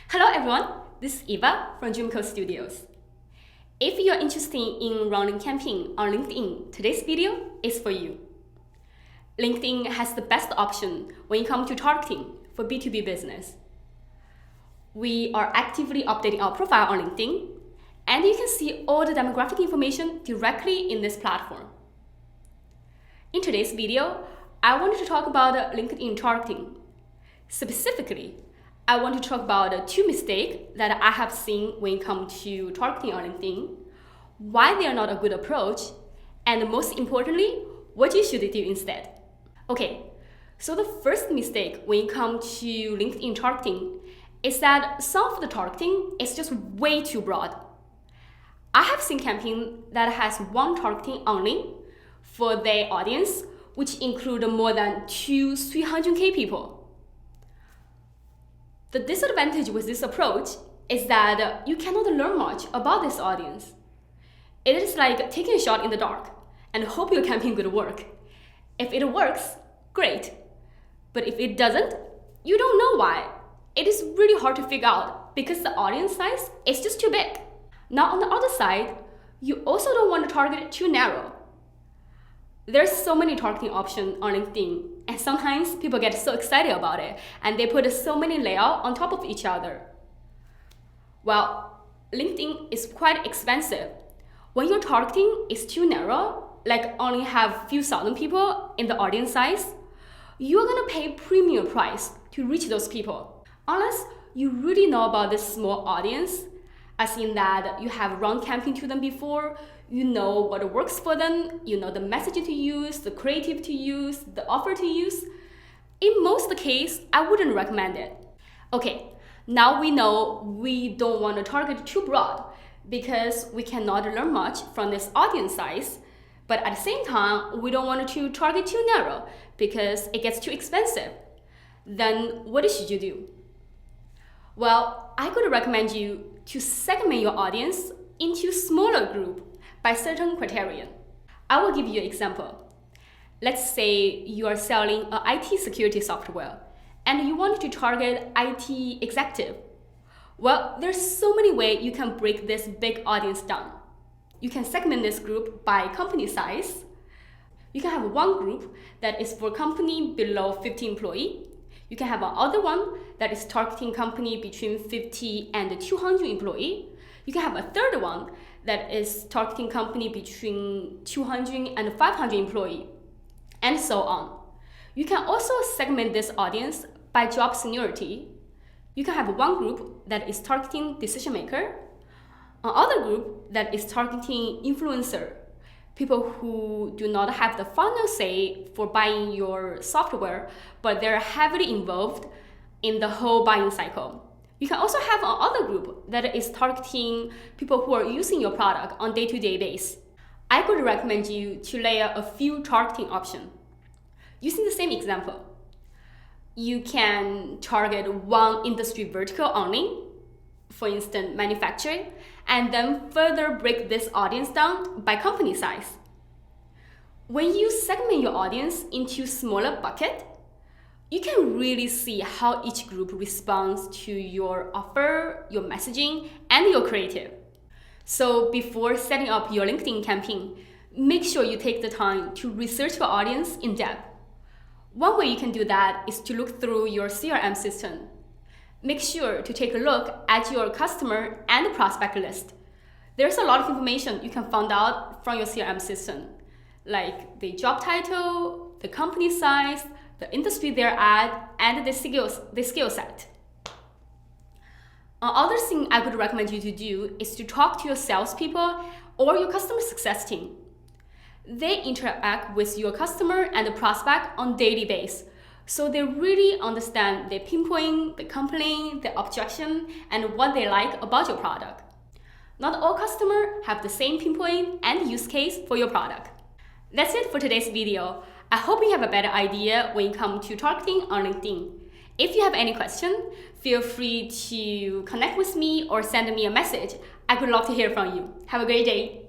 Hello everyone, this is Eva from Dreamco Studios. If you're interested in running campaign on LinkedIn, today's video is for you. LinkedIn has the best option when it comes to targeting for B2B business. We are actively updating our profile on LinkedIn, and you can see all the demographic information directly in this platform. In today's video, I wanted to talk about LinkedIn targeting. Specifically, I want to talk about two mistakes that I have seen when it comes to targeting on LinkedIn, why they are not a good approach, and most importantly, what you should do instead. Okay, so the first mistake when it comes to LinkedIn targeting is that some of the targeting is just way too broad. I have seen campaign that has one targeting only for their audience, which include more than 300K people. The disadvantage with this approach is that you cannot learn much about this audience. It is like taking a shot in the dark and hope your campaign could work. If it works, great. But if it doesn't, you don't know why. It is really hard to figure out because the audience size is just too big. Now on the other side, you also don't want to target it too narrow. There's so many targeting options on LinkedIn, and sometimes people get so excited about it and they put so many layouts on top of each other. Well, LinkedIn is quite expensive. When your targeting is too narrow, like only have few thousand people in the audience size, you're gonna pay premium price to reach those people. Unless you really know about this small audience, as in that you have run campaign to them before, you know what works for them, you know the messaging to use, the creative to use, the offer to use. In most case, I wouldn't recommend it. Okay, now we know we don't want to target too broad because we cannot learn much from this audience size, but at the same time, we don't want to target too narrow because it gets too expensive. Then what should you do? Well, I could recommend you to segment your audience into smaller group by certain criteria. I will give you an example. Let's say you are selling an IT security software and you want to target IT executive. Well, there's so many ways you can break this big audience down. You can segment this group by company size. You can have one group that is for company below 50 employees. You can have another one that is targeting company between 50 and 200 employees. You can have a third one that is targeting company between 200 and 500 employees, and so on. You can also segment this audience by job seniority. You can have one group that is targeting decision maker, another group that is targeting influencer, people who do not have the final say for buying your software, but they're heavily involved in the whole buying cycle. You can also have another group that is targeting people who are using your product on day-to-day basis. I could recommend you to layer a few targeting options. Using the same example, you can target one industry vertical only, for instance, manufacturing, and then further break this audience down by company size. When you segment your audience into smaller buckets, you can really see how each group responds to your offer, your messaging, and your creative. So before setting up your LinkedIn campaign, make sure you take the time to research your audience in depth. One way you can do that is to look through your CRM system. Make sure to take a look at your customer and prospect list. There's a lot of information you can find out from your CRM system, like the job title, the company size, the industry they're at, and the skill set. Another thing I would recommend you to do is to talk to your salespeople or your customer success team. They interact with your customer and the prospect on daily basis, so they really understand the pinpoint, the complaint, the objection, and what they like about your product. Not all customers have the same pinpoint and use case for your product. That's it for today's video. I hope you have a better idea when it comes to targeting on LinkedIn. If you have any question, feel free to connect with me or send me a message. I would love to hear from you. Have a great day.